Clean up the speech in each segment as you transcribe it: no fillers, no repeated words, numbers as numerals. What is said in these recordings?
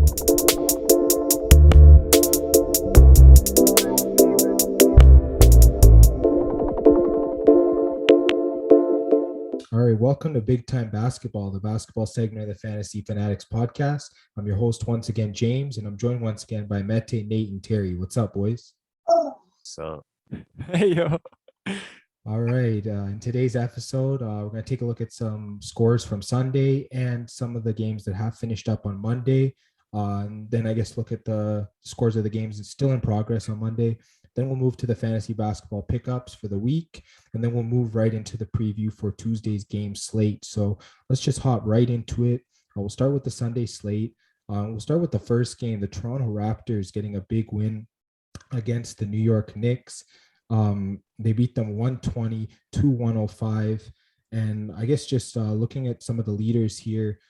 All right, welcome to Big Time Basketball, the basketball segment of the Fantasy Fanatics Podcast. I'm your host once again, James, and I'm joined once again by Mete, Nate, and Terry. What's up, boys? So, Hey, yo. All right, in today's episode, we're going to take a look at some scores from Sunday and some of the games that have finished up on Monday. And then I guess look at the scores of the games that's still in progress on Monday. Then we'll move to the fantasy basketball pickups for the week, and then we'll move right into the preview for Tuesday's game slate. So let's just hop right into it. We'll start with the Sunday slate. We'll start with the first game, the Toronto Raptors getting a big win against the New York Knicks. They beat them 120-105. And I guess just looking at some of the leaders here,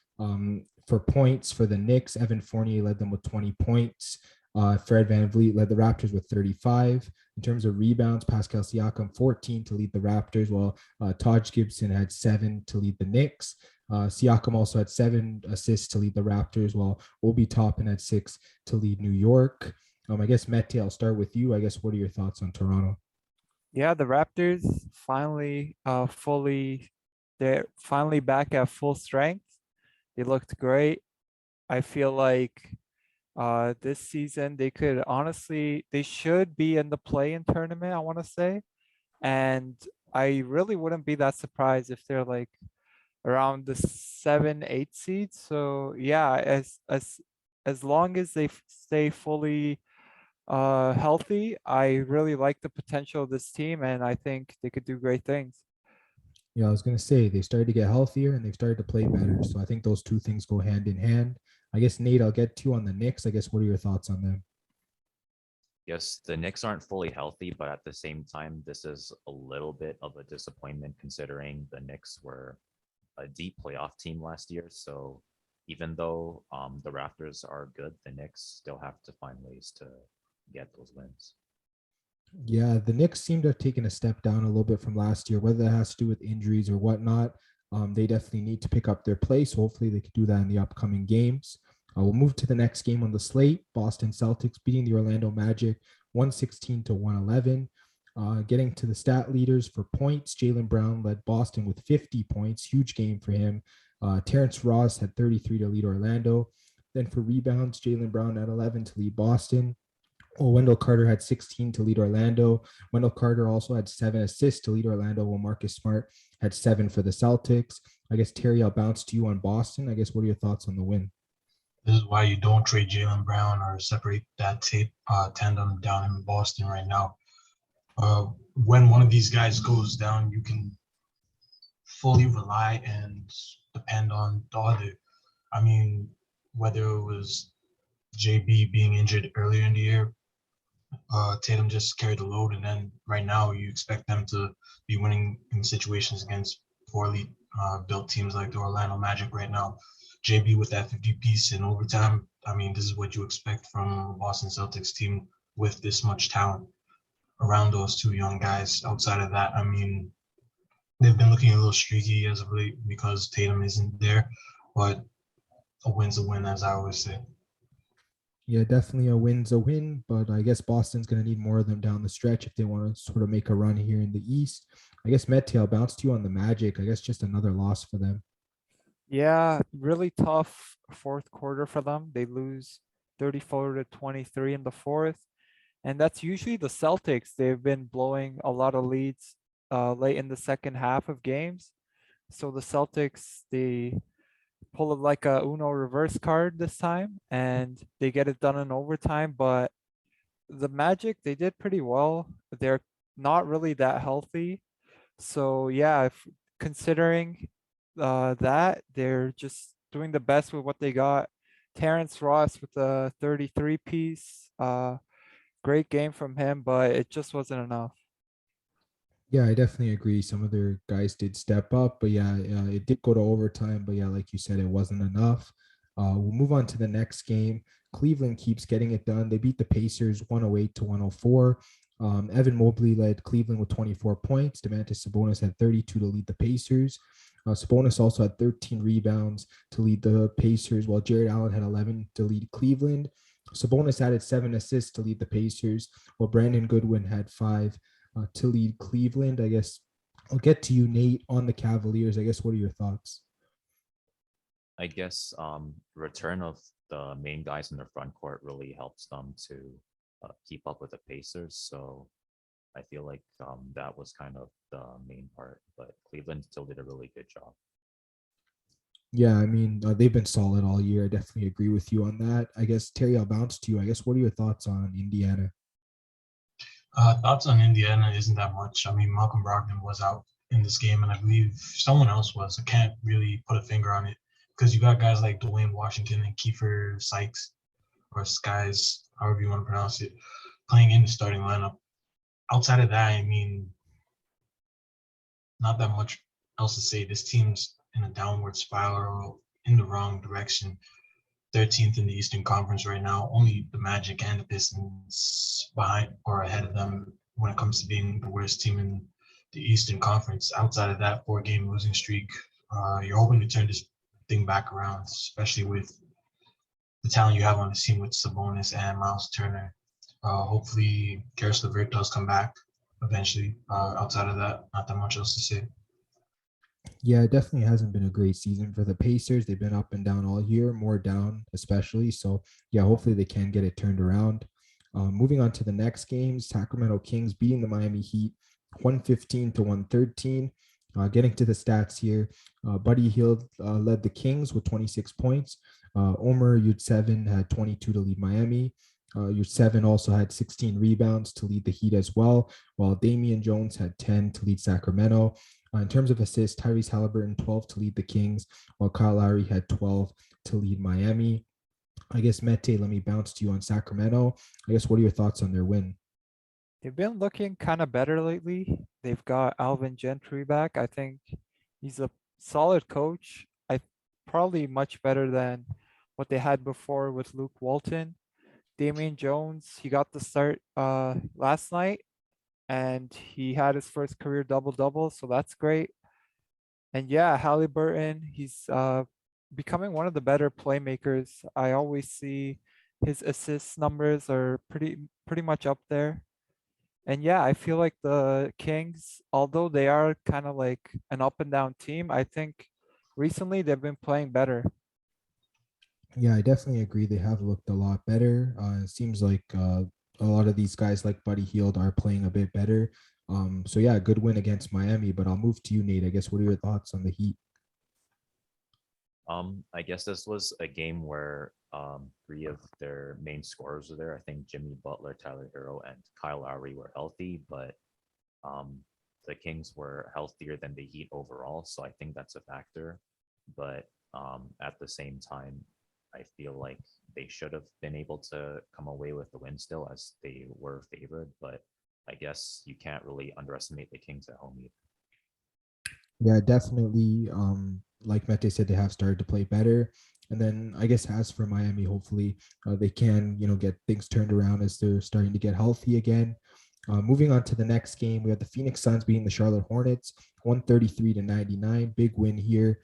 for points for the Knicks, Evan Fournier led them with 20 points. Fred VanVleet led the Raptors with 35. In terms of rebounds, Pascal Siakam 14 to lead the Raptors, while Taj Gibson had 7 to lead the Knicks. Siakam also had 7 assists to lead the Raptors, while Obi Toppin had 6 to lead New York. I guess, Mete, I'll start with you. I guess, what are your thoughts on Toronto? Yeah, the Raptors they're finally back at full strength. They looked great. I feel like this season they should be in the play-in tournament, I want to say. And I really wouldn't be that surprised if they're like around the 7-8 seed. So yeah, as long as they stay fully healthy, I really like the potential of this team, and I think they could do great things. Yeah, I was going to say they started to get healthier and they've started to play better. So I think those two things go hand in hand. I guess, Nate, I'll get to you on the Knicks. I guess, what are your thoughts on them? yes, the Knicks aren't fully healthy, but at the same time, this is a little bit of a disappointment considering the Knicks were a deep playoff team last year. So even though the Raptors are good, the Knicks still have to find ways to get those wins. Yeah, the Knicks seem to have taken a step down a little bit from last year, whether that has to do with injuries or whatnot. They definitely need to pick up their play. So hopefully they can do that in the upcoming games. We'll move to the next game on the slate. Boston Celtics beating the Orlando Magic 116-111. Getting to the stat leaders for points, Jaylen Brown led Boston with 50 points. Huge game for him. Terrence Ross had 33 to lead Orlando. Then for rebounds, Jaylen Brown had 11 to lead Boston. Wendell Carter had 16 to lead Orlando. Wendell Carter also had 7 assists to lead Orlando, while Marcus Smart had 7 for the Celtics. I guess, Terry, I'll bounce to you on Boston. I guess, what are your thoughts on the win? This is why you don't trade Jaylen Brown or separate that tandem down in Boston right now. When one of these guys goes down, you can fully rely and depend on the other. I mean, whether it was JB being injured earlier in the year, Tatum just carried the load, and then right now you expect them to be winning in situations against poorly built teams like the Orlando Magic right now. JB with that 50 piece in overtime, I mean, this is what you expect from a Boston Celtics team with this much talent around those two young guys. Outside of that, I mean, they've been looking a little streaky as of late because Tatum isn't there, but a win's a win, as I always say. Yeah, definitely a win's a win, but I guess Boston's going to need more of them down the stretch if they want to sort of make a run here in the East. I guess, Mete, I'll bounce to you on the Magic. I guess just another loss for them. Yeah, really tough fourth quarter for them. They lose 34-23 in the fourth. And that's usually the Celtics. They've been blowing a lot of leads late in the second half of games. So the Celtics, they pull it like a Uno reverse card this time, and they get it done in overtime. But the Magic, they did pretty well. They're not really that healthy. So yeah, considering that, they're just doing the best with what they got. Terrence Ross with a 33 piece. Great game from him, but it just wasn't enough. Yeah, I definitely agree. Some of their guys did step up, but yeah, it did go to overtime. But yeah, like you said, it wasn't enough. We'll move on to the next game. Cleveland keeps getting it done. They beat the Pacers 108-104. Evan Mobley led Cleveland with 24 points. Domantas Sabonis had 32 to lead the Pacers. Sabonis also had 13 rebounds to lead the Pacers, while Jared Allen had 11 to lead Cleveland. Sabonis added 7 assists to lead the Pacers, while Brandon Goodwin had 5 to lead Cleveland. I guess I'll get to you, Nate, on the Cavaliers. I guess what are your thoughts? I guess return of the main guys in the front court really helps them to keep up with the Pacers. So I feel like that was kind of the main part, but Cleveland still did a really good job. Yeah, I mean, they've been solid all year. I definitely agree with you on that. I guess, Terry, I'll bounce to you. I guess, what are your thoughts on Indiana? Thoughts on Indiana isn't that much. I mean, Malcolm Brogdon was out in this game, and I believe someone else was. I can't really put a finger on it because you got guys like Dwayne Washington and Kiefer Sykes, or Skies, however you want to pronounce it, playing in the starting lineup. Outside of that, I mean, not that much else to say. This team's in a downward spiral in the wrong direction. 13th in the Eastern Conference right now. Only the Magic and the Pistons behind or ahead of them when it comes to being the worst team in the Eastern Conference. Outside of that 4-game losing streak, you're hoping to turn this thing back around, especially with the talent you have on the team with Sabonis and Miles Turner. Hopefully, Karis LeVert does come back eventually. Outside of that, not that much else to say. Yeah, it definitely hasn't been a great season for the Pacers. They've been up and down all year, more down especially. So, yeah, hopefully they can get it turned around. Moving on to the next game, Sacramento Kings beating the Miami Heat 115 to 113. Getting to the stats here, Buddy Hield led the Kings with 26 points. Omer Yurtseven had 22 to lead Miami. Yurtseven also had 16 rebounds to lead the Heat as well, while Damian Jones had 10 to lead Sacramento. In terms of assists, Tyrese Halliburton 12 to lead the Kings, while Kyle Lowry had 12 to lead Miami. I guess, Mete, let me bounce to you on Sacramento. I guess, what are your thoughts on their win? They've been looking kind of better lately. They've got Alvin Gentry back. I think he's a solid coach. Probably much better than what they had before with Luke Walton. Damian Jones, he got the start last night, and he had his first career double-double, so that's great. And yeah, Halliburton, he's becoming one of the better playmakers. I always see his assist numbers are pretty much up there. And yeah, I feel like the Kings, although they are kind of like an up and down team, I think recently they've been playing better. Yeah, I definitely agree. They have looked a lot better. It seems like a lot of these guys like Buddy Hield are playing a bit better. So yeah, good win against Miami, but I'll move to you, Nate. I guess, what are your thoughts on the Heat? I guess this was a game where 3 of their main scorers were there. I think Jimmy Butler, Tyler Hero, and Kyle Lowry were healthy, but the Kings were healthier than the Heat overall, so I think that's a factor. But at the same time, I feel like they should have been able to come away with the win still, as they were favored. But I guess you can't really underestimate the Kings at home either. Yeah, definitely. Like Mete said, they have started to play better. And then I guess as for Miami, hopefully they can, get things turned around as they're starting to get healthy again. Moving on to the next game, we have the Phoenix Suns beating the Charlotte Hornets, 133 to 99. Big win here.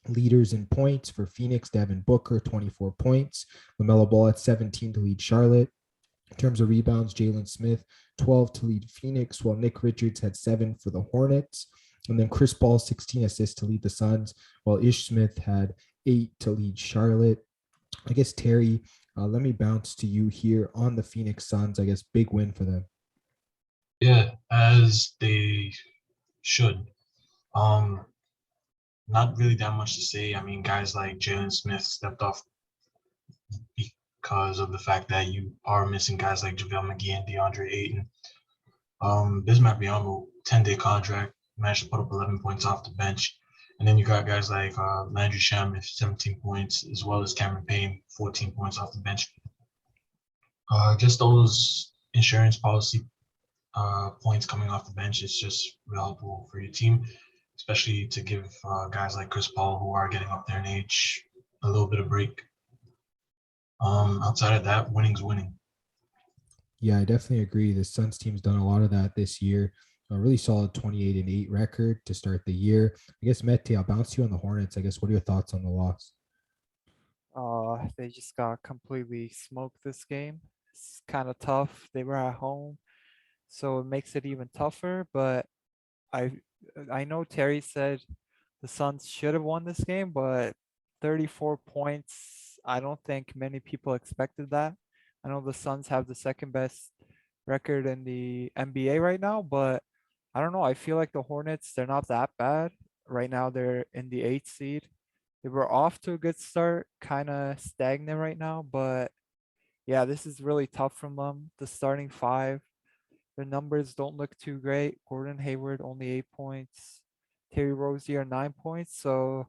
Leaders in points for Phoenix, Devin Booker, 24 points. LaMelo Ball at 17 to lead Charlotte. In terms of rebounds, Jalen Smith, 12 to lead Phoenix, while Nick Richards had 7 for the Hornets. And then Chris Paul, 16 assists to lead the Suns, while Ish Smith had 8 to lead Charlotte. I guess, Terry, let me bounce to you here on the Phoenix Suns. I guess big win for them. Yeah, as they should. Not really that much to say. I mean, guys like Jalen Smith stepped off because of the fact that you are missing guys like JaVale McGee and DeAndre Ayton. Bismack Biyombo, 10-day contract, managed to put up 11 points off the bench. And then you got guys like Landry Shamet, 17 points, as well as Cameron Payne, 14 points off the bench. Just those insurance policy points coming off the bench is just real helpful for your team, especially to give guys like Chris Paul, who are getting up there in age, a little bit of break. Outside of that, winning's winning. Yeah, I definitely agree. The Suns team's done a lot of that this year. A really solid 28-8 record to start the year. I guess Mete, I'll bounce you on the Hornets. I guess what are your thoughts on the loss? They just got completely smoked this game. It's kind of tough. They were at home, so it makes it even tougher. But I I know Terry said the Suns should have won this game, but 34 points, I don't think many people expected that. I know the Suns have the second best record in the NBA right now, but I don't know. I feel like the Hornets, they're not that bad. Right now, they're in the eighth seed. They were off to a good start, kind of stagnant right now, but yeah, this is really tough from them. The starting five, their numbers don't look too great. Gordon Hayward only 8 points. Terry Rozier 9 points. So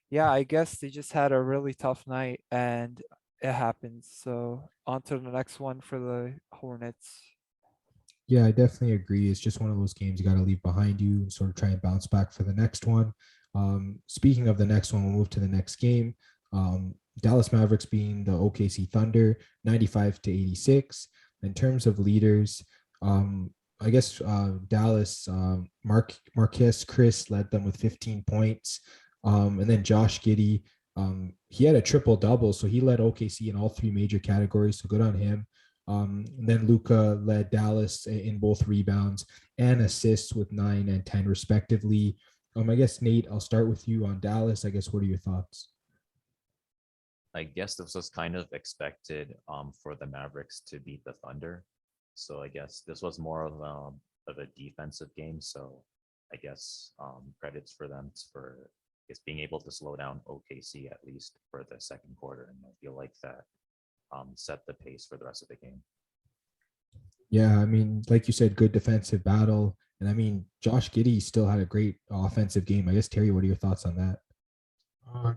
yeah, I guess they just had a really tough night and it happens. So on to the next one for the Hornets. Yeah, I definitely agree. It's just one of those games you got to leave behind you and sort of try and bounce back for the next one. Speaking of the next one, we'll move to the next game. Dallas Mavericks being the OKC Thunder, 95-86. In terms of leaders, I guess Dallas, Marquez Chris led them with 15 points. And then Josh Giddey, he had a triple double, so he led OKC in all three major categories. So good on him. And then Luka led Dallas in both rebounds and assists with 9 and 10 respectively. I guess Nate, I'll start with you on Dallas. I guess what are your thoughts? I guess this was kind of expected for the Mavericks to beat the Thunder. So I guess this was more of a defensive game. So I guess credits for them for being able to slow down OKC at least for the second quarter. And I feel like that set the pace for the rest of the game. Yeah, I mean, like you said, good defensive battle. And I mean, Josh Giddey still had a great offensive game. I guess, Terry, what are your thoughts on that?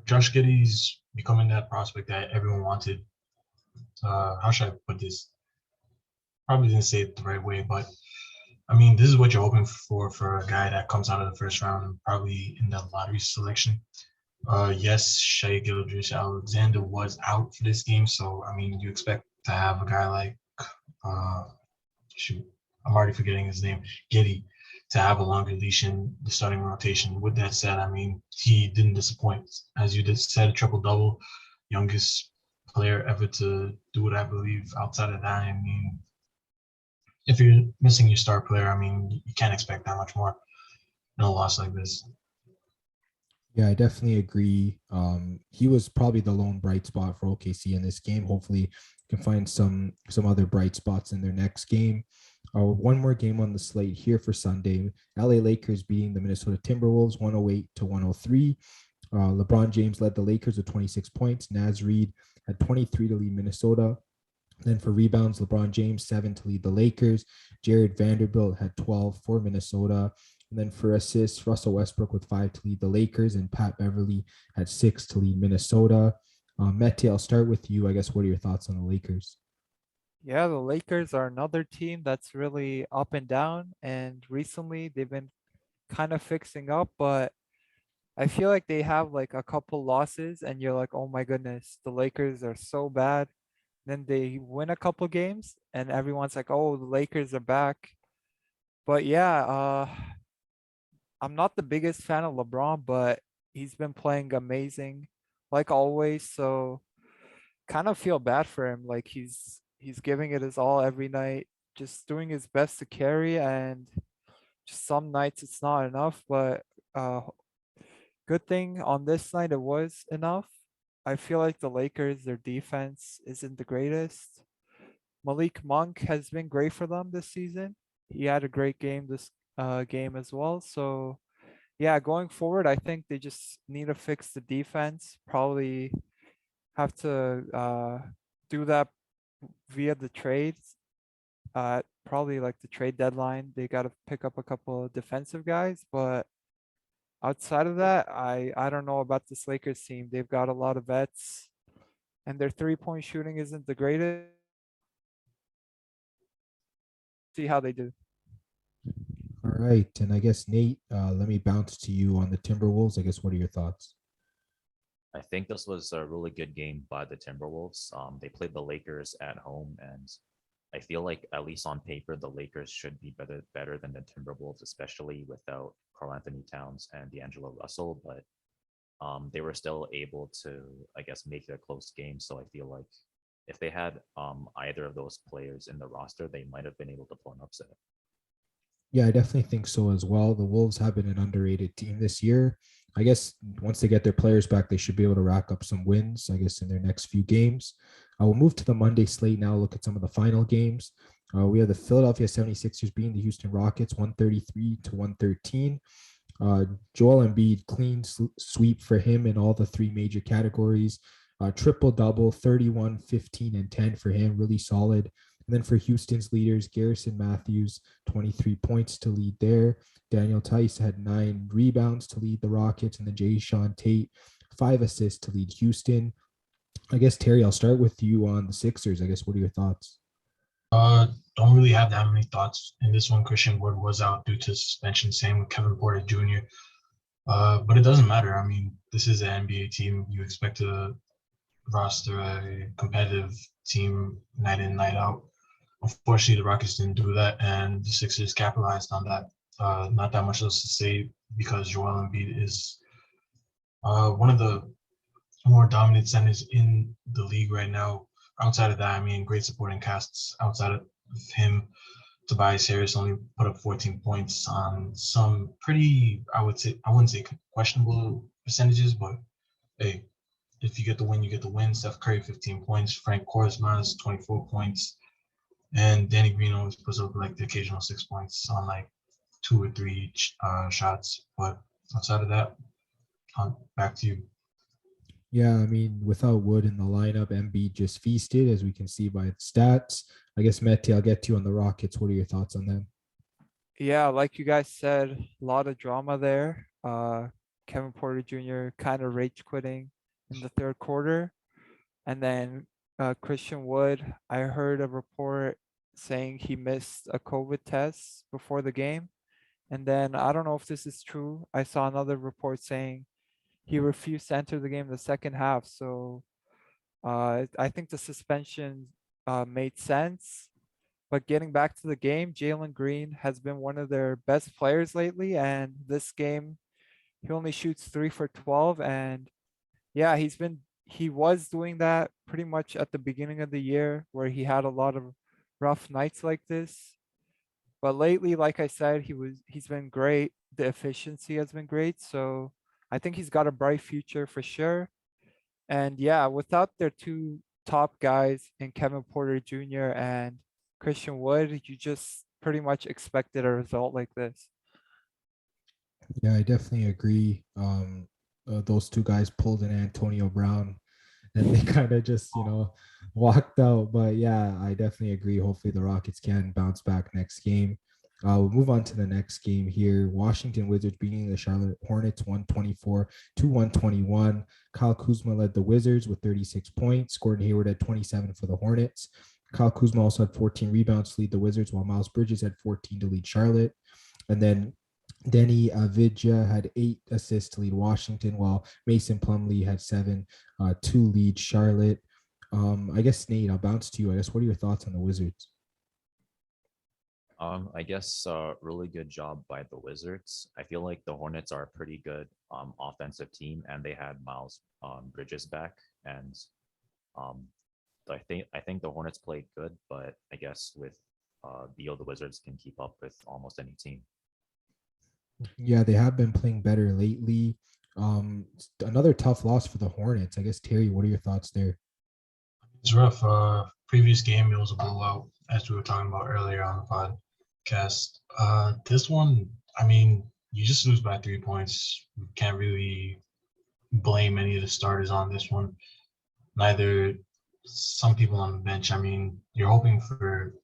Josh Giddey's becoming that prospect that everyone wanted. How should I put this? Probably didn't say it the right way, but I mean, this is what you're hoping for a guy that comes out of the first round, probably in the lottery selection. Yes, Shai Gilgeous-Alexander was out for this game, so I mean, you expect to have a guy like uh, shoot, I'm already forgetting his name, Giddey, to have a longer leash in the starting rotation. With that said, I mean, he didn't disappoint. As you just said, a triple double, youngest player ever to do it, I believe. Outside of that, I mean, if you're missing your star player, I mean, you can't expect that much more in a loss like this. Yeah, I definitely agree. He was probably the lone bright spot for OKC in this game. Hopefully, can find some other bright spots in their next game. One more game on the slate here for Sunday. LA Lakers beating the Minnesota Timberwolves 108-103. LeBron James led the Lakers with 26 points. Naz Reid had 23 to lead Minnesota. Then for rebounds, LeBron James 7 to lead the Lakers. Jared Vanderbilt had 12 for Minnesota. And then for assists, Russell Westbrook with 5 to lead the Lakers, and Pat Beverly had 6 to lead Minnesota. Mete, I'll start with you. I guess what are your thoughts on the Lakers? Yeah, the Lakers are another team that's really up and down. And recently they've been kind of fixing up, but I feel like they have like a couple losses and you're like, oh my goodness, the Lakers are so bad. Then they win a couple games and everyone's like, oh, the Lakers are back. But yeah, I'm not the biggest fan of LeBron, but he's been playing amazing, like always. So kind of feel bad for him. Like he's giving it his all every night, just doing his best to carry, and just some nights it's not enough. But uh, good thing on this night it was enough. I feel like the Lakers, their defense isn't the greatest. Malik Monk has been great for them this season. He had a great game this game as well. So yeah, going forward, I think they just need to fix the defense. Probably have to do that via the trades. Probably like the trade deadline, they got to pick up a couple of defensive guys. But outside of that, I don't know about this Lakers team. They've got a lot of vets, and their 3-point shooting isn't the greatest. See how they do. All right. And I guess, Nate, let me bounce to you on the Timberwolves. I guess what are your thoughts? I think this was a really good game by the Timberwolves. They played the Lakers at home, and I feel like at least on paper, the Lakers should be better than the Timberwolves, especially without Karl Anthony Towns and D'Angelo Russell. But they were still able to, I guess, make it a close game. So I feel like if they had either of those players in the roster, they might have been able to pull an upset. Yeah, I definitely think so as well. The Wolves have been an underrated team this year. I guess once they get their players back, they should be able to rack up some wins, I guess, in their next few games. I will move to the Monday slate now, look at some of the final games. We have the Philadelphia 76ers beating the Houston Rockets 133 to 113. Joel Embiid, clean sweep for him in all the three major categories. Triple-double, 31, 15, and 10 for him, really solid. And then for Houston's leaders, Garrison Matthews, 23 points to lead there. Daniel Tice had 9 rebounds to lead the Rockets. And then Jae'Sean Tate, 5 assists to lead Houston. I guess, Terry, I'll start with you on the Sixers. I guess, what are your thoughts? Don't really have that many thoughts in this one. Christian Wood was out due to suspension, same with Kevin Porter Jr. But it doesn't matter. I mean, this is an NBA team. You expect to roster a competitive team night in, night out. Unfortunately, the Rockets didn't do that, and the Sixers capitalized on that. Not that much else to say because Joel Embiid is one of the more dominant centers in the league right now. Outside of that, I mean, great supporting casts outside of him. Tobias Harris only put up 14 points on some pretty, I wouldn't say questionable percentages, but hey, if you get the win, you get the win. Steph Curry, 15 points. Frank Kuzma's 24 points. And Danny Green always puts up like the occasional 6 points on like 2 or 3 shots. But outside of that, back to you. Yeah, I mean, without Wood in the lineup, Embiid just feasted, as we can see by the stats. I guess, Mete, I'll get to you on the Rockets. What are your thoughts on them? Yeah, like you guys said, a lot of drama there. Kevin Porter Jr. kind of rage quitting in the third quarter. And then Christian Wood, I heard a report saying he missed a COVID test before the game. And then I don't know if this is true. I saw another report saying he refused to enter the game in the second half. So I think the suspension made sense. But getting back to the game, Jalen Green has been one of their best players lately. And this game, he only shoots 3 for 12. And yeah, he was doing that pretty much at the beginning of the year where he had a lot of rough nights like this. But lately, like I said, he's been great. The efficiency has been great. So I think he's got a bright future for sure. And yeah, without their 2 top guys in Kevin Porter Jr. and Christian Wood, you just pretty much expected a result like this. Yeah, I definitely agree. Those 2 guys pulled in Antonio Brown, and they kind of just, walked out. But yeah, I definitely agree. Hopefully the Rockets can bounce back next game. We'll move on to the next game here. Washington Wizards beating the Charlotte Hornets 124 to 121. Kyle Kuzma led the Wizards with 36 points. Gordon Hayward had 27 for the Hornets. Kyle Kuzma also had 14 rebounds to lead the Wizards, while Miles Bridges had 14 to lead Charlotte. And then Denny Avdija had 8 assists to lead Washington, while Mason Plumlee had 7 to lead Charlotte. I guess, Nate, I'll bounce to you. I guess, what are your thoughts on the Wizards? I guess really good job by the Wizards. I feel like the Hornets are a pretty good offensive team, and they had Miles Bridges back, and I think the Hornets played good, but I guess with Beal, the Wizards can keep up with almost any team. Yeah, they have been playing better lately. Another tough loss for the Hornets. I guess, Terry, what are your thoughts there? It's rough. Previous game, it was a blowout, as we were talking about earlier on the podcast. This one, I mean, you just lose by 3 points. You can't really blame any of the starters on this one. Neither some people on the bench. I mean, you're hoping for,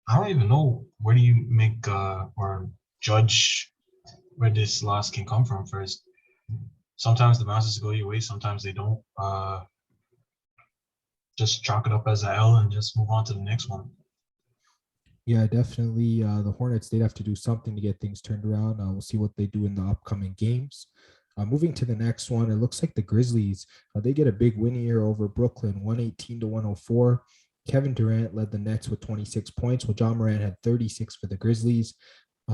I don't even know, where do you make or judge where this loss can come from first. Sometimes the bounces go your way, sometimes they don't. Just chalk it up as an L and just move on to the next one. Yeah, definitely. The Hornets, they'd have to do something to get things turned around. We'll see what they do in the upcoming games. Moving to the next one, it looks like the Grizzlies, they get a big win here over Brooklyn, 118 to 104. Kevin Durant led the Nets with 26 points, while John Morant had 36 for the Grizzlies.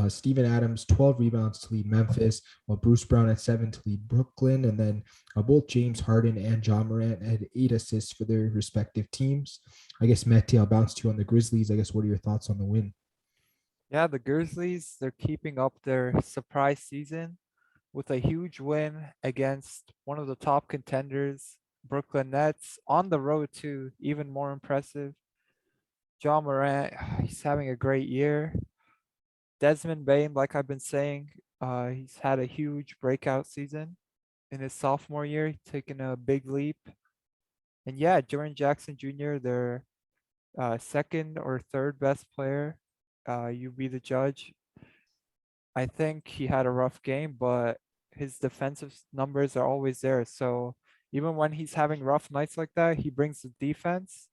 Steven Adams, 12 rebounds to lead Memphis, while Bruce Brown had 7 to lead Brooklyn. And then both James Harden and John Morant had 8 assists for their respective teams. I guess, Mete, I'll bounce to you on the Grizzlies. I guess, what are your thoughts on the win? Yeah, the Grizzlies, they're keeping up their surprise season with a huge win against one of the top contenders, Brooklyn Nets, on the road too, even more impressive. John Morant, he's having a great year. Desmond Bain, like I've been saying, he's had a huge breakout season in his sophomore year, taking a big leap. And yeah, Jaren Jackson Jr., their second or third best player. You be the judge. I think he had a rough game, but his defensive numbers are always there. So even when he's having rough nights like that, he brings the defense.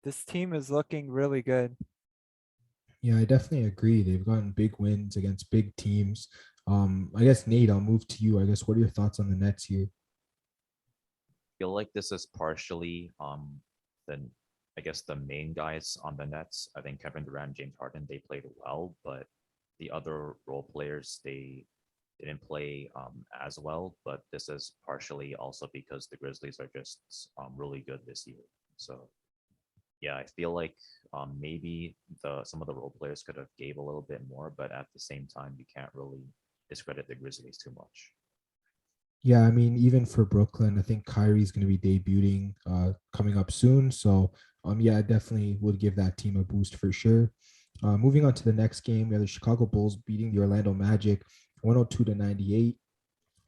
This team is looking really good. Yeah, I definitely agree. They've gotten big wins against big teams. I guess, Nate, I'll move to you. I guess, what are your thoughts on the Nets here? Feel like this is partially the I guess the main guys on the Nets. I think Kevin Durant, James Harden, they played well, but the other role players they didn't play as well. But this is partially also because the Grizzlies are just really good this year. So yeah, I feel like maybe some of the role players could have gave a little bit more, but at the same time, you can't really discredit the Grizzlies too much. Yeah, I mean, even for Brooklyn, I think Kyrie's going to be debuting coming up soon. So, yeah, I definitely would give that team a boost for sure. Moving on to the next game, we have the Chicago Bulls beating the Orlando Magic 102-98.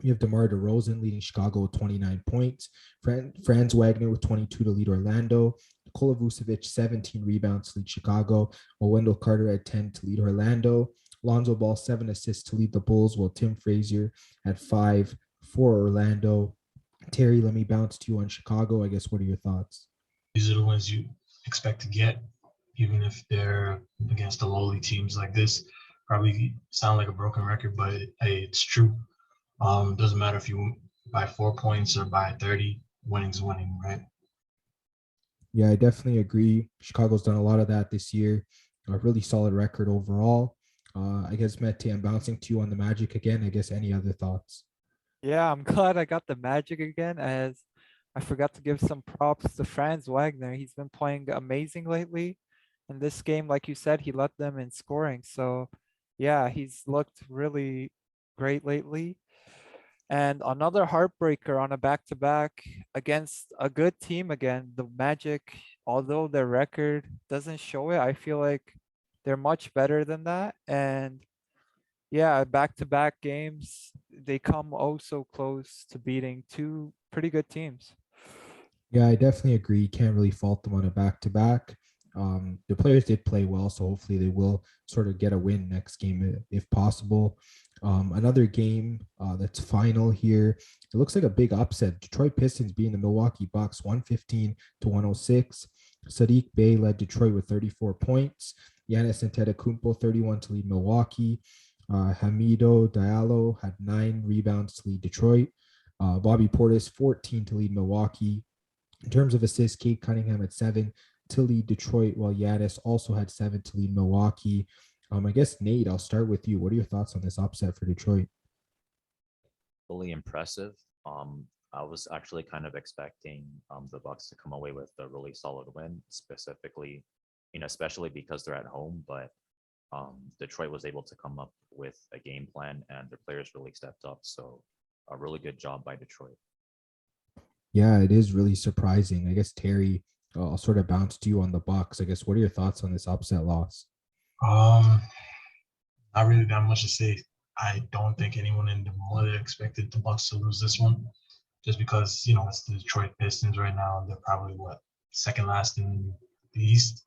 You have DeMar DeRozan leading Chicago with 29 points. Franz Wagner with 22 to lead Orlando. Nikola Vucevic, 17 rebounds to lead Chicago, while Wendell Carter had 10 to lead Orlando. Lonzo Ball, 7 assists to lead the Bulls, while Tim Frazier had 5 for Orlando. Terry, let me bounce to you on Chicago. I guess, what are your thoughts? These are the ones you expect to get, even if they're against the lowly teams like this. Probably sound like a broken record, but it's true. Doesn't matter if you win by 4 points or by 30, winning's winning, right? Yeah, I definitely agree. Chicago's done a lot of that this year. A really solid record overall. I guess, Mete, I'm bouncing to you on the Magic again. I guess, any other thoughts? Yeah, I'm glad I got the Magic again, as I forgot to give some props to Franz Wagner. He's been playing amazing lately. In this game, like you said, he led them in scoring. So yeah, he's looked really great lately. And another heartbreaker on a back-to-back against a good team again. The Magic, although their record doesn't show it, I feel like they're much better than that. And yeah, back-to-back games, they come oh so close to beating two pretty good teams. Yeah, I definitely agree. Can't really fault them on a back-to-back. The players did play well, so hopefully they will sort of get a win next game if possible. Another game that's final here. It looks like a big upset. Detroit Pistons beating the Milwaukee Bucks 115-106. Sadiq Bey led Detroit with 34 points. Giannis Antetokounmpo 31 to lead Milwaukee. Hamido Diallo had 9 rebounds to lead Detroit. Bobby Portis 14 to lead Milwaukee. In terms of assists, Kate Cunningham had 7 to lead Detroit, while Giannis also had 7 to lead Milwaukee. I guess, Nate, I'll start with you. What are your thoughts on this upset for Detroit? Really impressive. I was actually kind of expecting the Bucks to come away with a really solid win, specifically, especially because they're at home. But Detroit was able to come up with a game plan, and their players really stepped up. So a really good job by Detroit. Yeah, it is really surprising. I guess, Terry, I'll sort of bounce to you on the Bucks. I guess, what are your thoughts on this upset loss? Not really that much to say. I don't think anyone in the world expected the Bucks to lose this one, just because it's the Detroit Pistons right now. They're probably second last in the East.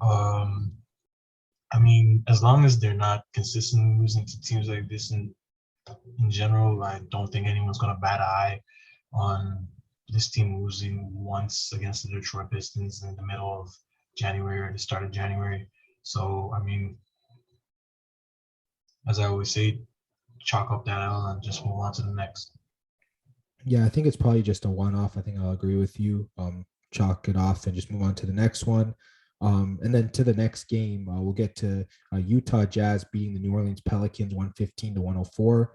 I mean, as long as they're not consistently losing to teams like this in general, I don't think anyone's gonna bat an eye on this team losing once against the Detroit Pistons in the middle of January or the start of January. So, I mean, as I always say, chalk up that L and just move on to the next. Yeah, I think it's probably just a one-off. I think I'll agree with you. chalk it off and just move on to the next one. And then to the next game, we'll get to Utah Jazz beating the New Orleans Pelicans 115-104.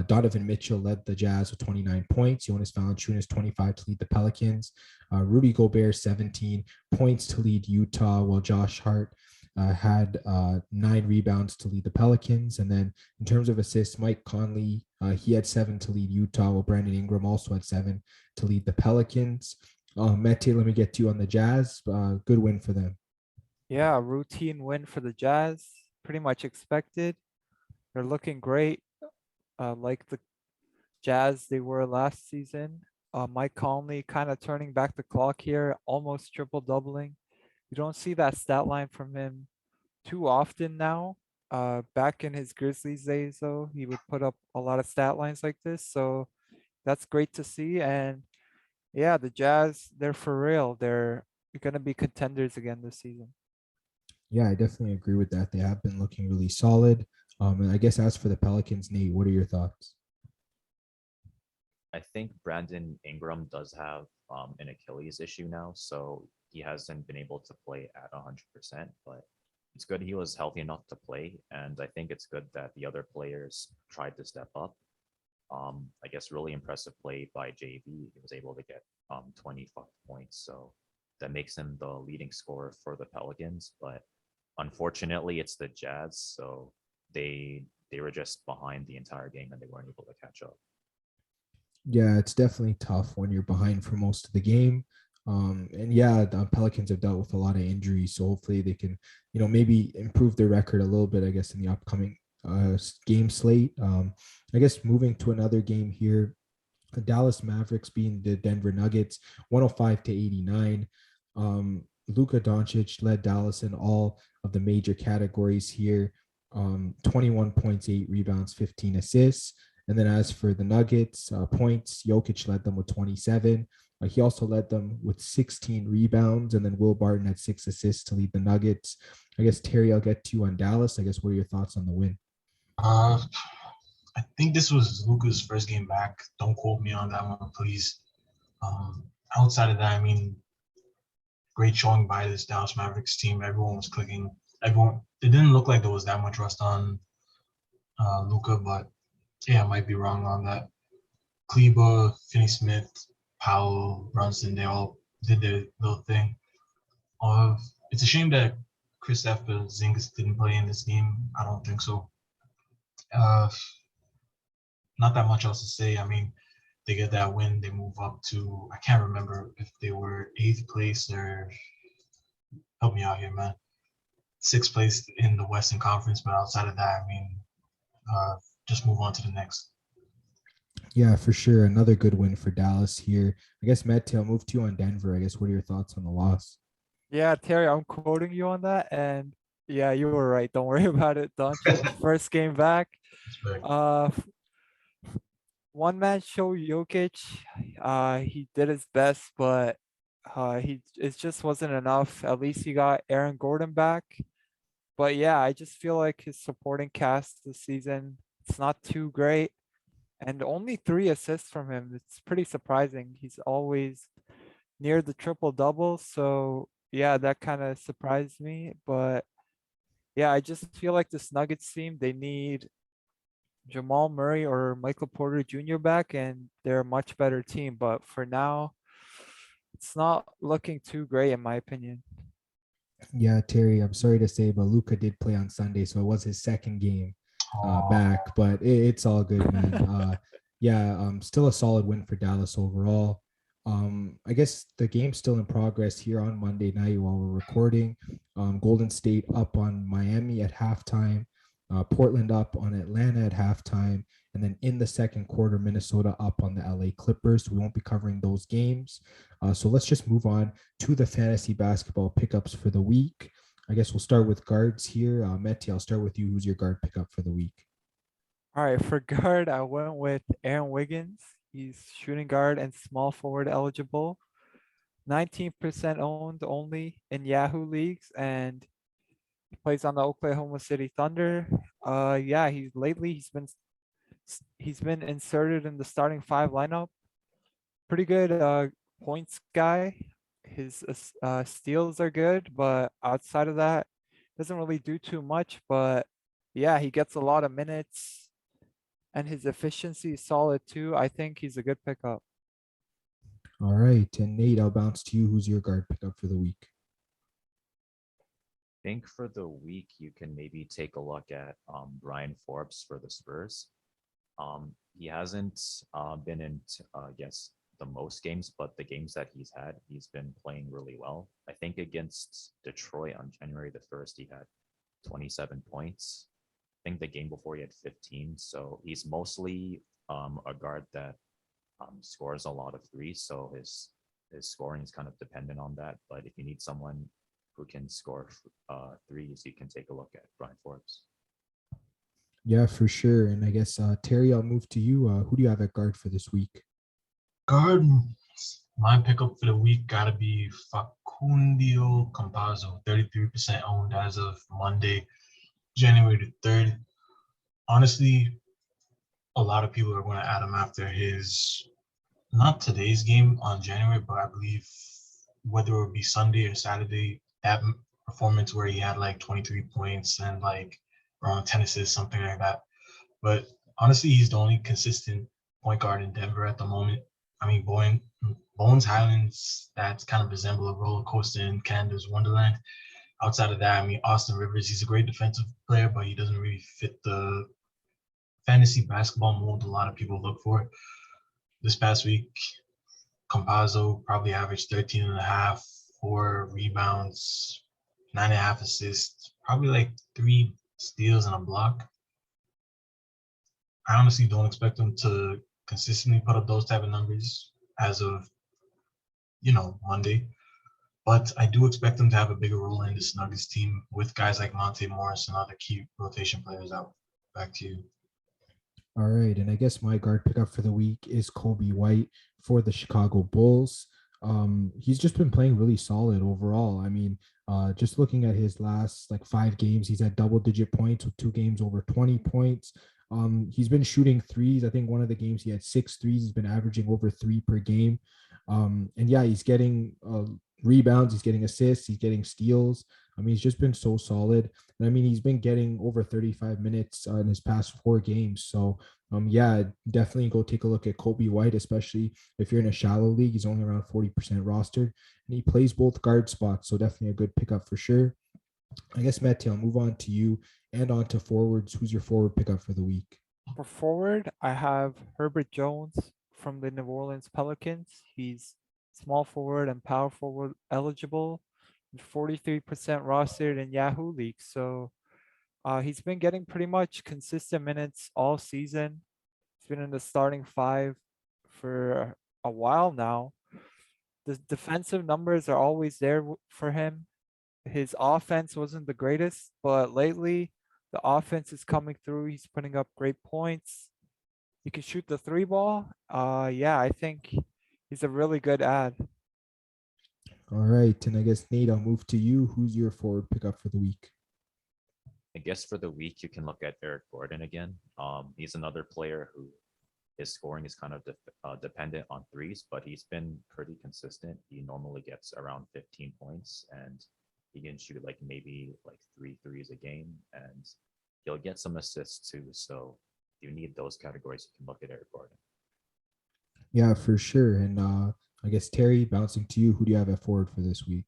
Donovan Mitchell led the Jazz with 29 points. Jonas Valanciunas 25 to lead the Pelicans. Rudy Gobert 17 points to lead Utah, while Josh Hart had 9 rebounds to lead the Pelicans. And then in terms of assists, Mike Conley, he had 7 to lead Utah, while Brandon Ingram also had 7 to lead the Pelicans. Mete, let me get to you on the Jazz. Good win for them. Yeah, routine win for the Jazz. Pretty much expected. They're looking great, like the Jazz they were last season. Mike Conley kind of turning back the clock here, almost triple doubling. You don't see that stat line from him too often now. Back in his Grizzlies days, though, he would put up a lot of stat lines like this. So that's great to see. And yeah, the Jazz, they're for real. They're going to be contenders again this season. Yeah, I definitely agree with that. They have been looking really solid. And I guess as for the Pelicans, Nate, what are your thoughts? I think Brandon Ingram does have an Achilles issue now, so he hasn't been able to play at 100%, but it's good he was healthy enough to play, and I think it's good that the other players tried to step up. I guess really impressive play by JV. He was able to get 25 points, so that makes him the leading scorer for the Pelicans, but unfortunately it's the Jazz, so they were just behind the entire game and they weren't able to catch up. Yeah, it's definitely tough when you're behind for most of the game. And yeah, the Pelicans have dealt with a lot of injuries, so hopefully they can, maybe improve their record a little bit, I guess, in the upcoming game slate. I guess moving to another game here, the Dallas Mavericks beating the Denver Nuggets 105-89. Luka Doncic led Dallas in all of the major categories here. 21 points, 8 rebounds, 15 assists. And then as for the Nuggets, points, Jokic led them with 27. He also led them with 16 rebounds. And then Will Barton had 6 assists to lead the Nuggets. I guess, Terry, I'll get to you on Dallas. I guess, what are your thoughts on the win? I think this was Luka's first game back. Don't quote me on that one, please. Outside of that, I mean, great showing by this Dallas Mavericks team. Everyone was clicking. It didn't look like there was that much rust on Luka, but yeah, I might be wrong on that. Kleba, Finney-Smith, Powell, Brunson, they all did their little thing. It's a shame that Kristaps Porzingis didn't play in this game. I don't think so. Not that much else to say. I mean, they get that win. They move up to, I can't remember if they were 8th place or, help me out here, man, 6th place in the Western Conference. But outside of that, I mean, just move on to the next. Yeah, for sure. Another good win for Dallas here. I guess, Matt, I'll move to you on Denver. I guess, what are your thoughts on the loss? Yeah, Terry, I'm quoting you on that. And yeah, you were right. Don't worry about it. Doncic, first game back. One man show Jokic. He did his best, but it just wasn't enough. At least he got Aaron Gordon back. But yeah, I just feel like his supporting cast this season, it's not too great. And only 3 assists from him. It's pretty surprising. He's always near the triple double. So yeah, that kind of surprised me. But yeah, I just feel like this Nuggets team, they need Jamal Murray or Michael Porter Jr. back, and they're a much better team. But for now, it's not looking too great, in my opinion. Yeah, Terry, I'm sorry to say, but Luka did play on Sunday, so it was his second game back, but it's all good, man. Still a solid win for Dallas overall. I guess the game's still in progress here on Monday night while we're recording. Golden State up on Miami at halftime, Portland up on Atlanta at halftime, and then in the second quarter, Minnesota up on the LA Clippers. We won't be covering those games. So let's just move on to the fantasy basketball pickups for the week. I guess we'll start with guards here. Mete, I'll start with you. Who's your guard pickup for the week? All right, for guard, I went with Aaron Wiggins. He's shooting guard and small forward eligible. 19% owned only in Yahoo leagues, and he plays on the Oklahoma City Thunder. He's been inserted in the starting 5 lineup. Pretty good points guy. His steals are good, but outside of that, doesn't really do too much. But yeah, he gets a lot of minutes, and his efficiency is solid too. I think he's a good pickup. All right. And Nate, I'll bounce to you. Who's your guard pickup for the week? I think for the week, you can maybe take a look at Brian Forbes for the Spurs. He hasn't been in, against the most games, but the games that he's had, he's been playing really well. I think against Detroit on January the 1st, he had 27 points. I think the game before he had 15. So he's mostly a guard that scores a lot of threes. So his scoring is kind of dependent on that. But if you need someone who can score threes, you can take a look at Brian Forbes. Yeah, for sure. And I guess, Terry, I'll move to you. Who do you have at guard for this week? Guard, my pickup for the week gotta be Facundio Campazzo, 33% owned as of Monday, January the 3rd. Honestly, a lot of people are going to add him after his, not today's game on January, but I believe whether it would be Sunday or Saturday, that performance where he had like 23 points and like around 10 assists, something like that. But honestly, he's the only consistent point guard in Denver at the moment. I mean, Bones Highlands, that's kind of resemble a roller coaster in Canada's Wonderland. Outside of that, I mean, Austin Rivers, he's a great defensive player, but he doesn't really fit the fantasy basketball mold a lot of people look for. This past week, Campazzo probably averaged 13 and a half, 4 rebounds, 9.5 assists, probably like 3 steals and a block. I honestly don't expect him to consistently put up those type of numbers as of, Monday. But I do expect him to have a bigger role in this Nuggets team with guys like Monte Morris and other key rotation players out. Back to you. All right. And I guess my guard pickup for the week is Kobe White for the Chicago Bulls. He's just been playing really solid overall. I mean, just looking at his last like 5 games, he's had double-digit points with 2 games over 20 points. He's been shooting threes. I think one of the games he had 6 threes. He's been averaging over 3 per game. And yeah, he's getting rebounds, he's getting assists, he's getting steals. I mean, he's just been so solid. And I mean, he's been getting over 35 minutes in his past 4 games. So yeah, definitely go take a look at Kobe White, especially if you're in a shallow league. He's only around 40% rostered, and he plays both guard spots. So definitely a good pickup for sure. I guess, Mete, I'll move on to you and on to forwards. Who's your forward pickup for the week? For forward, I have Herbert Jones from the New Orleans Pelicans. He's small forward and power forward eligible, 43% rostered in Yahoo League. So he's been getting pretty much consistent minutes all season. He's been in the starting 5 for a while now. The defensive numbers are always there for him. His offense wasn't the greatest, but lately the offense is coming through. He's putting up great points. He can shoot the 3 ball. Yeah, I think he's a really good ad. All right. And I guess, Nate, I'll move to you. Who's your forward pickup for the week? I guess for the week, you can look at Eric Gordon again. He's another player who his scoring is kind of dependent on threes, but he's been pretty consistent. He normally gets around 15 points, and he can shoot like maybe like 3 threes a game, and he'll get some assists too. So if you need those categories, you can look at Eric Gordon. Yeah, for sure. And I guess, Terry, bouncing to you. Who do you have at forward for this week?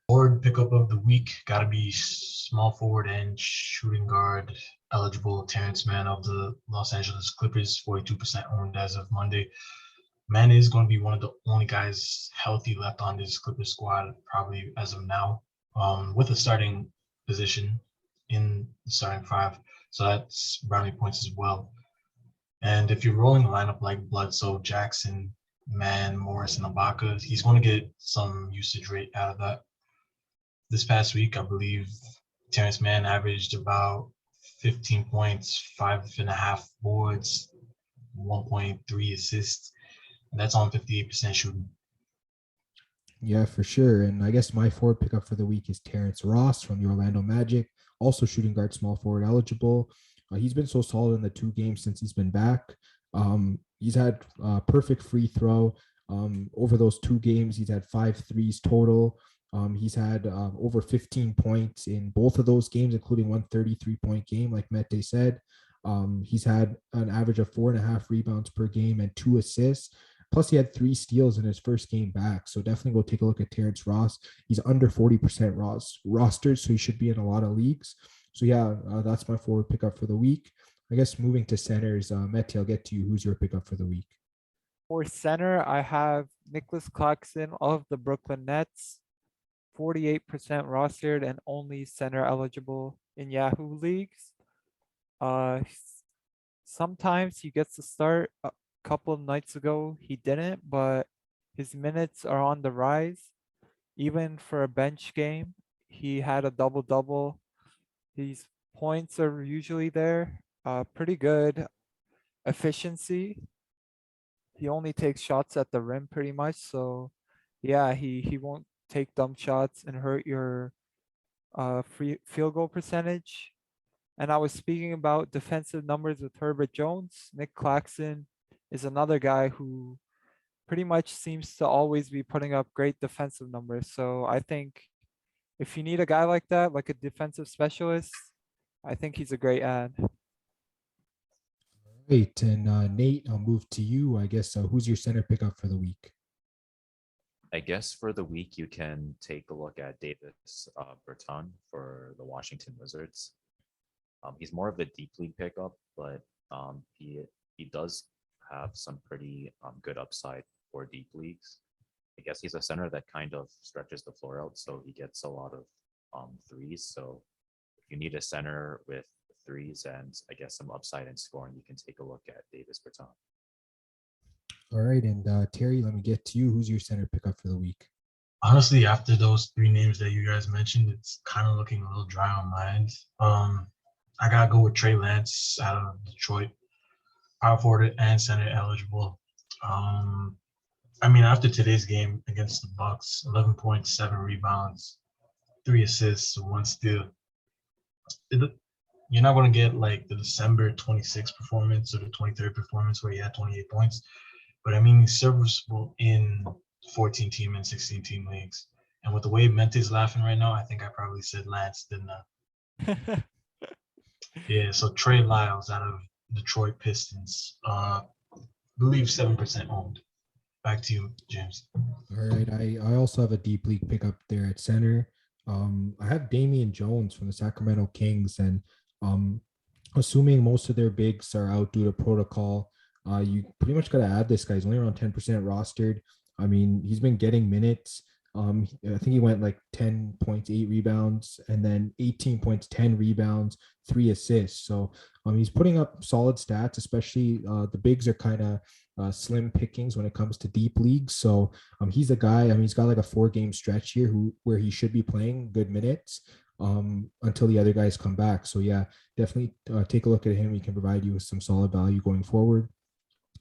Forward pickup of the week got to be small forward and shooting guard eligible Terrence Mann of the Los Angeles Clippers, 42% owned as of Monday. Mann is going to be one of the only guys healthy left on this Clippers squad, probably as of now, with a starting position in the starting 5. So that's brownie points as well. And if you're rolling a lineup like Bledsoe, Jackson, Mann, Morris, and Ibaka, he's going to get some usage rate out of that. This past week, I believe Terrence Mann averaged about 15 points, 5.5 boards, 1.3 assists, and that's on 58% shooting. Yeah, for sure. And I guess my forward pickup for the week is Terrence Ross from the Orlando Magic, also shooting guard, small forward eligible. He's been so solid in the 2 games since he's been back. He's had perfect free throw. Over those 2 games, he's had 5 threes total. He's had over 15 points in both of those games, including one 33-point game, like Mete said. He's had an average of 4.5 rebounds per game and 2 assists. Plus, he had 3 steals in his first game back. So definitely go take a look at Terrence Ross. He's under 40% rostered, so he should be in a lot of leagues. So yeah, that's my forward pickup for the week. I guess moving to centers, Mete, I'll get to you. Who's your pickup for the week? For center, I have Nicholas Claxton of the Brooklyn Nets, 48% rostered and only center eligible in Yahoo leagues. Sometimes he gets to start. A couple of nights ago, he didn't, but his minutes are on the rise. Even for a bench game, he had a double-double. His points are usually there. Pretty good efficiency. He only takes shots at the rim pretty much. So yeah, he won't take dumb shots and hurt your free field goal percentage. And I was speaking about defensive numbers with Herbert Jones. Nick Claxton is another guy who pretty much seems to always be putting up great defensive numbers. So I think if you need a guy like that, like a defensive specialist, I think he's a great ad. Great. And Nate, I'll move to you. I guess who's your center pickup for the week? I guess for the week, you can take a look at Davis Bertans for the Washington Wizards. He's more of a deep league pickup, but he does have some pretty good upside for deep leagues. I guess he's a center that kind of stretches the floor out, so he gets a lot of threes. So if you need a center with threes and I guess some upside in scoring, you can take a look at Davis Bertans. All right, and Terry, let me get to you. Who's your center pickup for the week? Honestly, after those 3 names that you guys mentioned, it's kind of looking a little dry on my end. I gotta go with Trey Lance out of Detroit, power forward and center eligible. After today's game against the Bucks, 11.7 rebounds, 3 assists, 1 steal. You're not going to get like the December 26th performance or the 23rd performance where he had 28 points. But he's serviceable in 14-team and 16-team leagues. And with the way Mente's laughing right now, I think I probably said Lance, didn't I? Yeah, so Trey Lyles out of Detroit Pistons. Believe 7% owned. Back to you, James. All right, I also have a deep league pickup there at center. I have Damian Jones from the Sacramento Kings, and assuming most of their bigs are out due to protocol, you pretty much got to add this guy. He's only around 10% rostered. He's been getting minutes. I think he went like 10 points, 8 rebounds, and then 18 points, 10 rebounds, 3 assists. So he's putting up solid stats, especially the bigs are kind of slim pickings when it comes to deep leagues. So he's a guy, he's got like a 4-game stretch here where he should be playing good minutes until the other guys come back. So yeah, definitely take a look at him. He can provide you with some solid value going forward.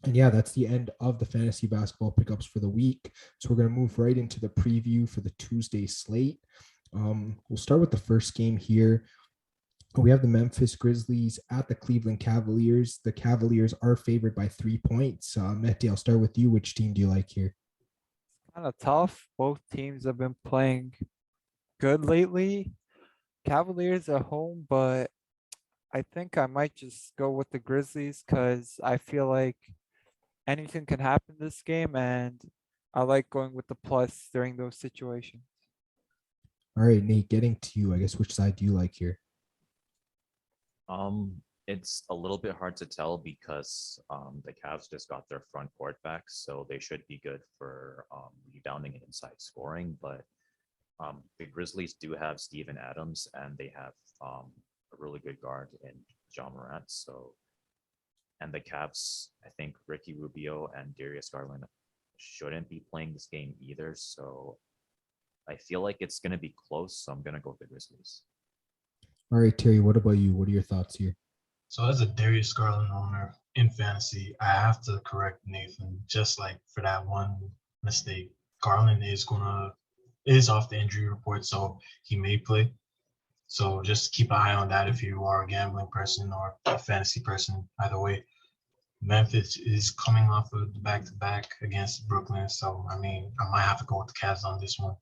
And yeah, that's the end of the fantasy basketball pickups for the week. So we're going to move right into the preview for the Tuesday slate. We'll start with the first game here. We have the Memphis Grizzlies at the Cleveland Cavaliers. The Cavaliers are favored by 3 points. Mete, I'll start with you. Which team do you like here? Kind of tough. Both teams have been playing good lately. Cavaliers at home, but I think I might just go with the Grizzlies because I feel like anything can happen this game, and I like going with the plus during those situations. All right, Nate, getting to you. I guess which side do you like here? It's a little bit hard to tell because the Cavs just got their front court back, so they should be good for rebounding and inside scoring. But the Grizzlies do have Steven Adams, and they have a really good guard in John Morant. So, and the Cavs, I think Ricky Rubio and Darius Garland shouldn't be playing this game either. So I feel like it's going to be close. So I'm going to go with the Grizzlies. All right, Terry, what about you? What are your thoughts here? So as a Darius Garland owner in fantasy, I have to correct Nathan just like for that one mistake. Garland is off the injury report, so he may play. So just keep an eye on that if you are a gambling person or a fantasy person, either way. Memphis is coming off of the back-to-back against Brooklyn, so I mean, I might have to go with the Cavs on this one.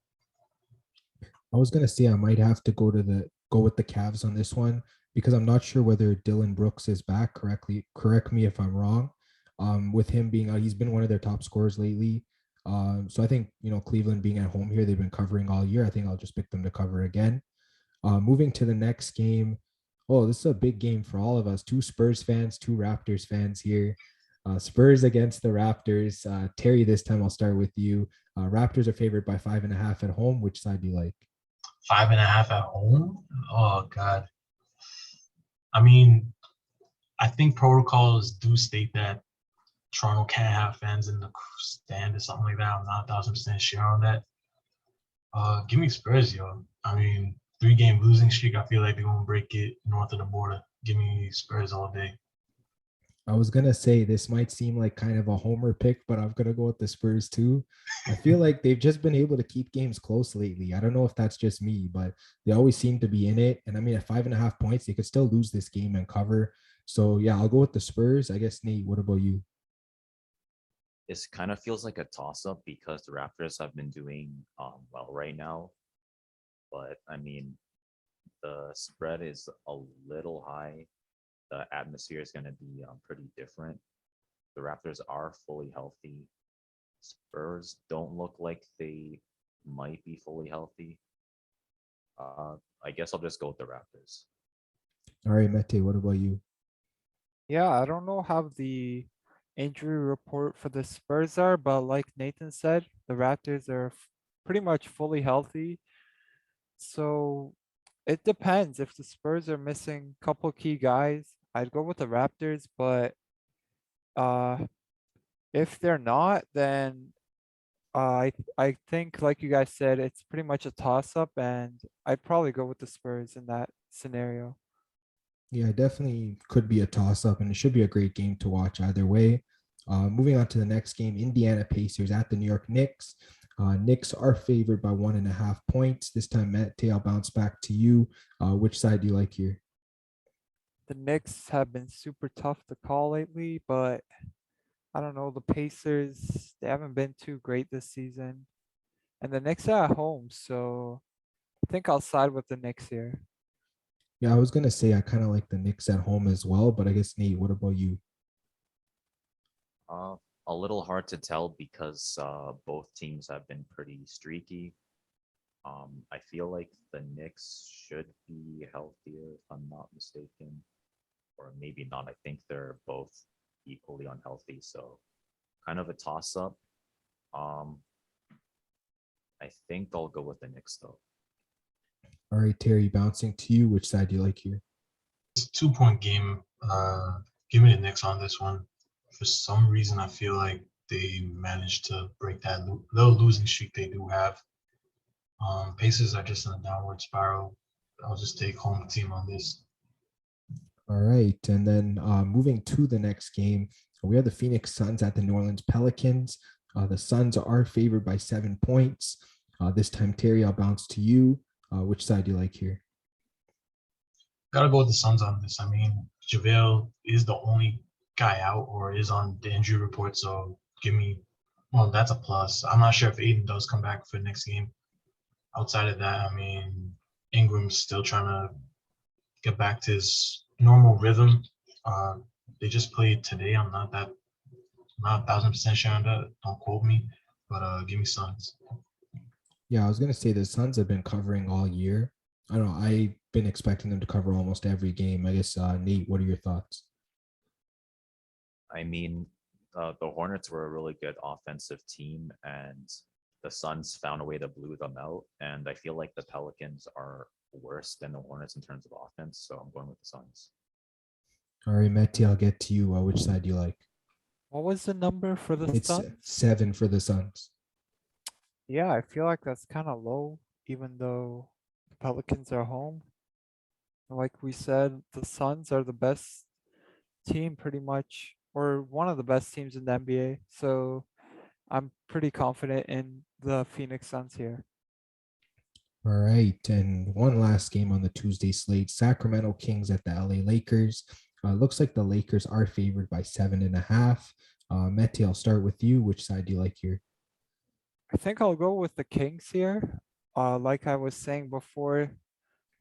I was gonna say I might have to go with the Cavs on this one because I'm not sure whether Dylan Brooks is back correctly. Correct me if I'm wrong. With him being out, he's been one of their top scorers lately. So I think Cleveland being at home here, they've been covering all year. I think I'll just pick them to cover again. Moving to the next game. Oh, this is a big game for all of us. Two Spurs fans, two Raptors fans here. Spurs against the Raptors. Terry, this time I'll start with you. Raptors are favored by 5.5 at home. Which side do you like? 5.5 at home? Oh God. I mean, I think protocols do state that Toronto can't have fans in the stand or something like that. I'm not 1,000% sure on that. Give me Spurs, yo. I mean, 3-game losing streak. I feel like they're gonna break it north of the border. Give me Spurs all day. I was gonna say this might seem like kind of a homer pick, but I'm gonna go with the Spurs too. I feel like they've just been able to keep games close lately. I don't know if that's just me, but they always seem to be in it. And I mean, at 5.5 points, they could still lose this game and cover. So yeah, I'll go with the Spurs. I guess Nate, what about you? This kind of feels like a toss-up because the Raptors have been doing well right now. But I mean, the spread is a little high. The atmosphere is going to be pretty different. The Raptors are fully healthy. Spurs don't look like they might be fully healthy. I guess I'll just go with the Raptors. All right, Mete, what about you? Yeah, I don't know how the injury report for the Spurs are, but like Nathan said, the Raptors are pretty much fully healthy. So it depends. If the Spurs are missing a couple key guys, I'd go with the Raptors, but uh if they're not, then I think like you guys said, it's pretty much a toss up, and I'd probably go with the Spurs in that scenario. Yeah, definitely could be a toss up, and it should be a great game to watch either way. Moving on to the next game, Indiana Pacers at the New York Knicks. Knicks are favored by 1.5 points. This time, Mete, I'll bounce back to you. Which side do you like here? The Knicks have been super tough to call lately, but I don't know. The Pacers, they haven't been too great this season. And the Knicks are at home, so I think I'll side with the Knicks here. Yeah, I was gonna say I kind of like the Knicks at home as well, but I guess Nate, what about you? A little hard to tell because both teams have been pretty streaky. I feel like the Knicks should be healthier, if I'm not mistaken, or maybe not. I think they're both equally unhealthy, so kind of a toss-up. I think I'll go with the Knicks though. All right, Terry, bouncing to you. Which side do you like here? It's a 2-point game. Give me the Knicks on this one. For some reason, I feel like they managed to break that little losing streak they do have. Pacers are just in a downward spiral. I'll just take home team on this. All right, and then moving to the next game, we have the Phoenix Suns at the New Orleans Pelicans. The Suns are favored by 7 points. This time, Terry, I'll bounce to you. Which side do you like here? Gotta go with the Suns on this. I mean, JaVale is the only guy out or is on the injury report, so that's a plus. I'm not sure if Aiden does come back for the next game. Outside of that, I mean, Ingram's still trying to get back to his normal rhythm. They just played today. I'm not 1,000% sure on that. Don't quote me, but give me Suns. Yeah, I was gonna say the Suns have been covering all year. I don't know. I've been expecting them to cover almost every game. I guess Nate, what are your thoughts? I mean, the Hornets were a really good offensive team, and the Suns found a way to blew them out. And I feel like the Pelicans are worse than the Hornets in terms of offense, so I'm going with the Suns. All right, Mete, I'll get to you. Which side do you like? What was the number for the It's Suns? 7 for the Suns. Yeah, I feel like that's kind of low, even though the Pelicans are home. Like we said, the Suns are the best team pretty much, or one of the best teams in the NBA. So I'm pretty confident in the Phoenix Suns here. All right, and one last game on the Tuesday slate: Sacramento Kings at the LA Lakers. Looks like the Lakers are favored by 7.5. Mete, I'll start with you. Which side do you like here? I think I'll go with the Kings here. Like I was saying before,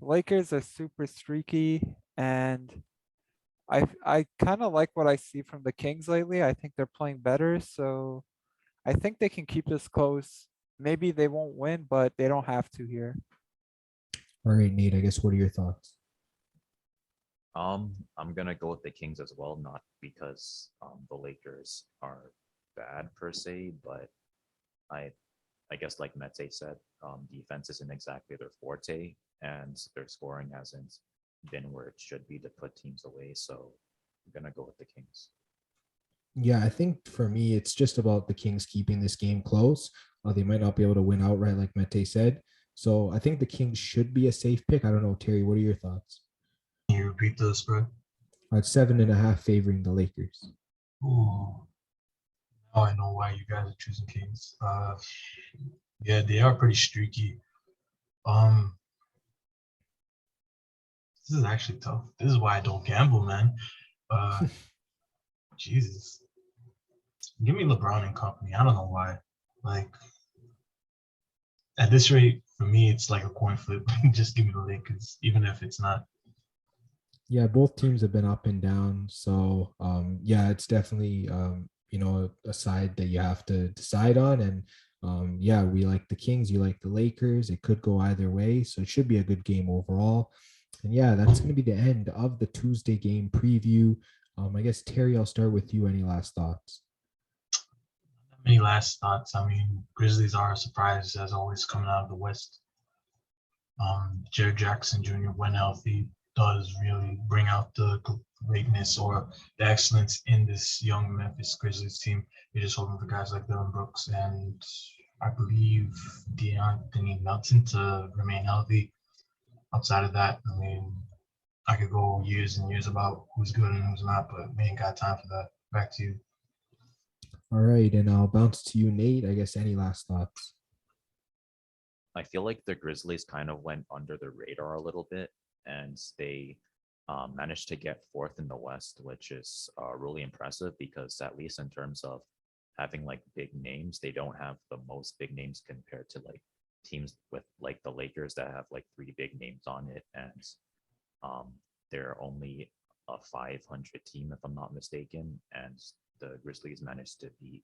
Lakers are super streaky, and I kind of like what I see from the Kings lately. I think they're playing better, so I think they can keep this close. Maybe they won't win, but they don't have to here. All right, Nate, I guess what are your thoughts? I'm gonna go with the Kings as well, not because the Lakers are bad per se, but I I guess like Mete said, defense isn't exactly their forte, and their scoring hasn't been where it should be to put teams away. So I'm gonna go with the Kings. Yeah, I think for me, it's just about the Kings keeping this game close. They might not be able to win outright, like Mete said. So I think the Kings should be a safe pick. I don't know, Terry, what are your thoughts? Can you repeat the spread? At 7.5 favoring the Lakers. Ooh. Now I know why you guys are choosing Kings. Yeah, they are pretty streaky. This is actually tough. This is why I don't gamble, man. Jesus. Give me LeBron and company. I don't know why. Like, at this rate, for me, it's like a coin flip. Just give me the Lakers, even if it's not. Yeah, both teams have been up and down. So, yeah, it's definitely, a side that you have to decide on. And yeah, we like the Kings, you like the Lakers. It could go either way. So it should be a good game overall. And yeah, that's going to be the end of the Tuesday game preview. I guess, Terry, I'll start with you. Any last thoughts? Many last thoughts. I mean, Grizzlies are a surprise as always coming out of the West. Jared Jackson Jr., when healthy, does really bring out the greatness or the excellence in this young Memphis Grizzlies team. You're just hoping for guys like Dillon Brooks and I believe De'Anthony Melton to remain healthy. Outside of that, I mean, I could go years and years about who's good and who's not, but we ain't got time for that. Back to you. All right, and I'll bounce to you, Nate. I guess any last thoughts? I feel like the Grizzlies kind of went under the radar a little bit, and they managed to get fourth in the West, which is really impressive because at least in terms of having like big names, they don't have the most big names compared to like teams with like the Lakers that have like 3 big names on it, and they're only a 500 team if I'm not mistaken, and the Grizzlies managed to be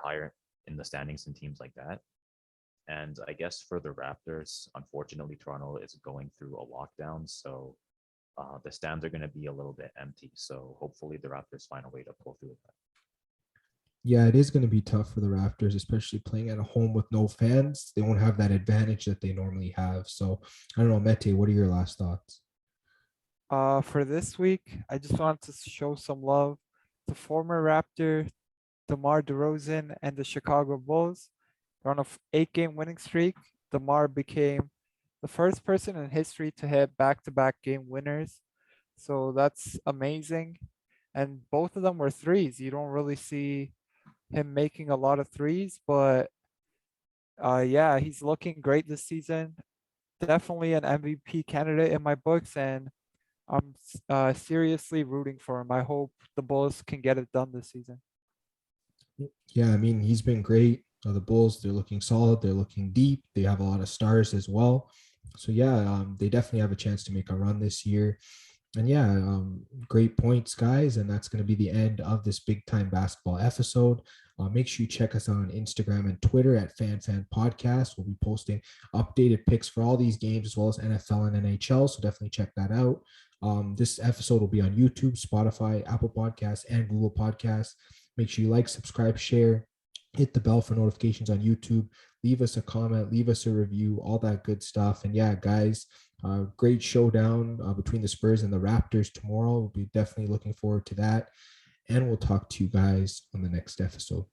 higher in the standings than teams like that. And I guess for the Raptors, unfortunately, Toronto is going through a lockdown, so the stands are going to be a little bit empty. So hopefully the Raptors find a way to pull through with that. Yeah, it is going to be tough for the Raptors, especially playing at a home with no fans. They won't have that advantage that they normally have. So I don't know, Mete, what are your last thoughts? For this week, I just wanted to show some love to former Raptor DeMar DeRozan and the Chicago Bulls. They're on a 8-game winning streak. DeMar became the first person in history to hit back-to-back game winners. So that's amazing. And both of them were threes. You don't really see him making a lot of threes, but yeah, he's looking great this season. Definitely an MVP candidate in my books, and I'm seriously rooting for him. I hope the Bulls can get it done this season. Yeah, I mean, he's been great. The Bulls, they're looking solid. They're looking deep. They have a lot of stars as well. So yeah, they definitely have a chance to make a run this year. And yeah, great points, guys. And that's going to be the end of this big time basketball episode. Make sure you check us out on Instagram and Twitter at Fan Podcast. We'll be posting updated picks for all these games as well as NFL and NHL. So definitely check that out. This episode will be on YouTube, Spotify, Apple Podcasts, and Google Podcasts. Make sure you like, subscribe, share, hit the bell for notifications on YouTube. Leave us a comment, leave us a review, all that good stuff. And yeah, guys, great showdown between the Spurs and the Raptors tomorrow. We'll be definitely looking forward to that. And we'll talk to you guys on the next episode.